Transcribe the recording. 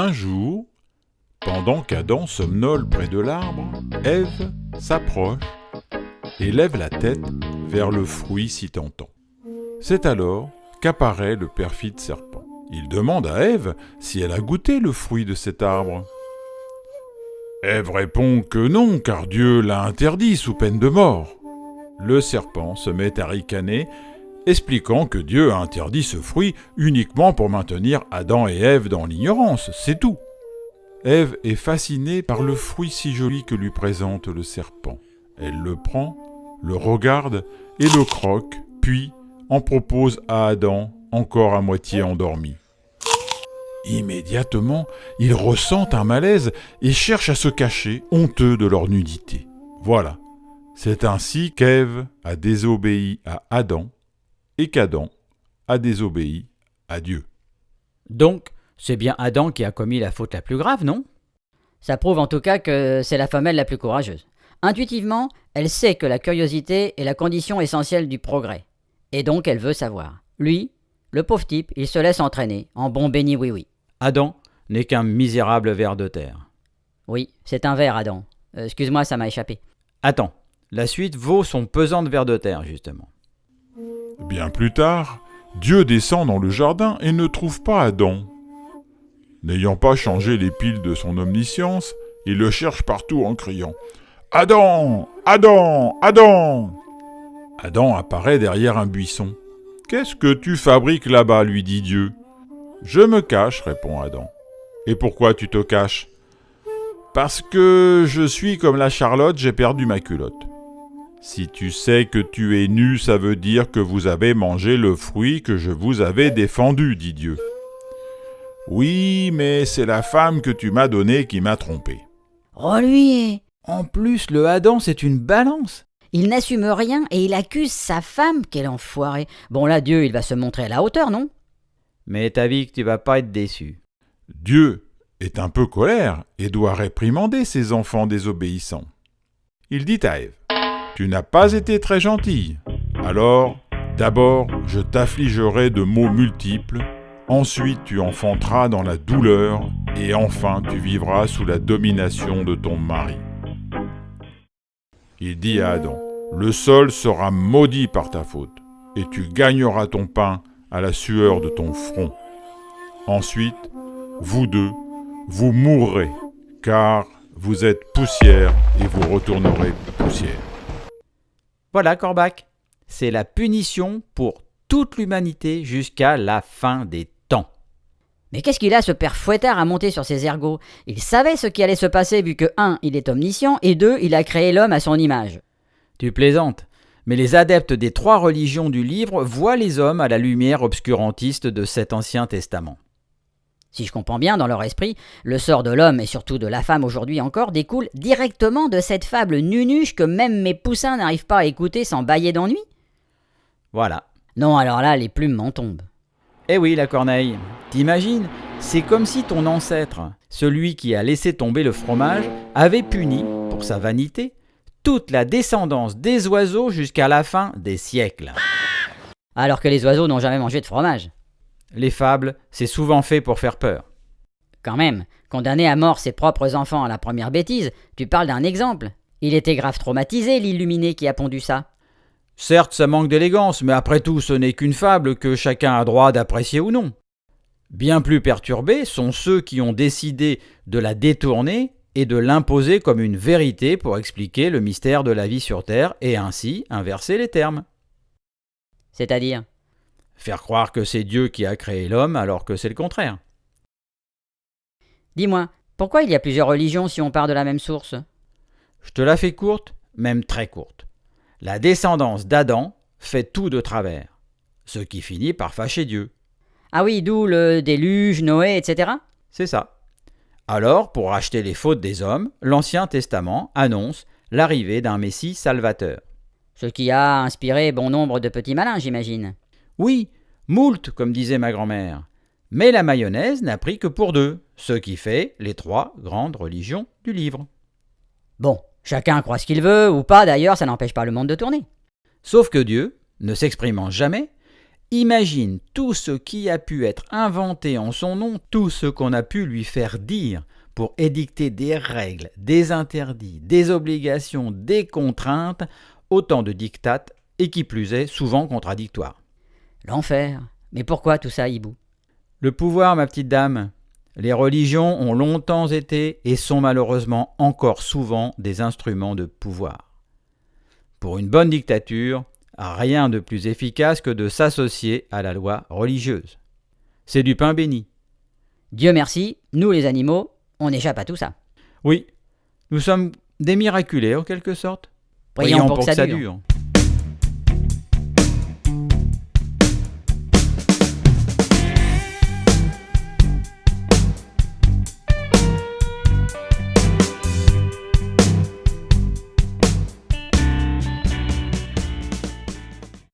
Un jour, pendant qu'Adam somnole près de l'arbre, Ève s'approche et lève la tête vers le fruit si tentant. C'est alors qu'apparaît le perfide serpent. Il demande à Ève si elle a goûté le fruit de cet arbre. Ève répond que non, car Dieu l'a interdit sous peine de mort. Le serpent se met à ricaner, expliquant que Dieu a interdit ce fruit uniquement pour maintenir Adam et Ève dans l'ignorance, c'est tout. Ève est fascinée par le fruit si joli que lui présente le serpent. Elle le prend, le regarde et le croque, puis en propose à Adam, encore à moitié endormi. Immédiatement, ils ressentent un malaise et cherchent à se cacher, honteux de leur nudité. Voilà, c'est ainsi qu'Ève a désobéi à Adam et qu'Adam a désobéi à Dieu. Donc, c'est bien Adam qui a commis la faute la plus grave, non ? Ça prouve en tout cas que c'est la femelle la plus courageuse. Intuitivement, elle sait que la curiosité est la condition essentielle du progrès. Et donc elle veut savoir. Lui, le pauvre type, il se laisse entraîner, en bon béni oui-oui. Adam n'est qu'un misérable ver de terre. Oui, c'est un ver, Adam. Excuse-moi, ça m'a échappé. Attends, la suite vaut son pesant de ver de terre, justement. Bien plus tard, Dieu descend dans le jardin et ne trouve pas Adam. N'ayant pas changé les piles de son omniscience, il le cherche partout en criant « Adam! Adam! Adam !» Adam apparaît derrière un buisson. « Qu'est-ce que tu fabriques là-bas » lui dit Dieu. « Je me cache » répond Adam. « Et pourquoi tu te caches ?»« Parce que je suis comme la Charlotte, j'ai perdu ma culotte. » « Si tu sais que tu es nu, ça veut dire que vous avez mangé le fruit que je vous avais défendu, dit Dieu. Oui, mais c'est la femme que tu m'as donnée qui m'a trompé. Oh lui, En plus, le Adam, c'est une balance. il n'assume rien et il accuse sa femme, quel enfoiré. Bon là, Dieu, il va se montrer à la hauteur, non ? Mais t'as vu que tu vas pas être déçu. Dieu est un peu colère et doit réprimander ses enfants désobéissants. Il dit à Ève, « Tu n'as pas été très gentille. Alors, d'abord, je t'affligerai de maux multiples. Ensuite, tu enfanteras dans la douleur. Et enfin, tu vivras sous la domination de ton mari. » Il dit à Adam, « Le sol sera maudit par ta faute, et tu gagneras ton pain à la sueur de ton front. Ensuite, vous deux, vous mourrez, car vous êtes poussière et vous retournerez poussière. » Voilà, Corbac. C'est la punition pour toute l'humanité jusqu'à la fin des temps. Mais qu'est-ce qu'il a, ce père fouettard, à monter sur ses ergots ? Il savait ce qui allait se passer vu que 1. Il est omniscient et 2. Il a créé l'homme à son image. Tu plaisantes, mais les adeptes des 3 religions du livre voient les hommes à la lumière obscurantiste de cet Ancien Testament. Si je comprends bien, dans leur esprit, le sort de l'homme et surtout de la femme aujourd'hui encore découle directement de cette fable nunuche que même mes poussins n'arrivent pas à écouter sans bâiller d'ennui ? Voilà. Non, alors là, les plumes m'en tombent. Eh oui, la corneille. T'imagines ? C'est comme si ton ancêtre, celui qui a laissé tomber le fromage, avait puni, pour sa vanité, toute la descendance des oiseaux jusqu'à la fin des siècles. Alors que les oiseaux n'ont jamais mangé de fromage. Les fables, c'est souvent fait pour faire peur. Quand même, condamner à mort ses propres enfants à la première bêtise, tu parles d'un exemple. Il était grave traumatisé, l'illuminé qui a pondu ça. Certes, ça manque d'élégance, mais après tout, ce n'est qu'une fable que chacun a droit d'apprécier ou non. Bien plus perturbés sont ceux qui ont décidé de la détourner et de l'imposer comme une vérité pour expliquer le mystère de la vie sur Terre et ainsi inverser les termes. C'est-à-dire ? Faire croire que c'est Dieu qui a créé l'homme alors que c'est le contraire. Dis-moi, pourquoi il y a plusieurs religions si on part de la même source ? Je te la fais courte, même très courte. La descendance d'Adam fait tout de travers, ce qui finit par fâcher Dieu. Ah oui, d'où le déluge, Noé, etc. C'est ça. Alors, pour racheter les fautes des hommes, l'Ancien Testament annonce l'arrivée d'un Messie salvateur. Ce qui a inspiré bon nombre de petits malins, j'imagine. Oui, moult, comme disait ma grand-mère. Mais la mayonnaise n'a pris que pour 2, ce qui fait les 3 grandes religions du livre. Bon, chacun croit ce qu'il veut, ou pas d'ailleurs, ça n'empêche pas le monde de tourner. Sauf que Dieu, ne s'exprimant jamais, Imagine tout ce qui a pu être inventé en son nom, tout ce qu'on a pu lui faire dire pour édicter des règles, des interdits, des obligations, des contraintes, autant de dictates et qui plus est souvent contradictoires. L'enfer. Mais pourquoi tout ça, hibou? Le pouvoir, ma petite dame. Les religions ont longtemps été et sont malheureusement encore souvent des instruments de pouvoir. Pour une bonne dictature, rien de plus efficace que de s'associer à la loi religieuse. C'est du pain béni. Dieu merci, nous les animaux, on n'échappe à tout ça. Oui, nous sommes des miraculés en quelque sorte. Prions pour que ça dure.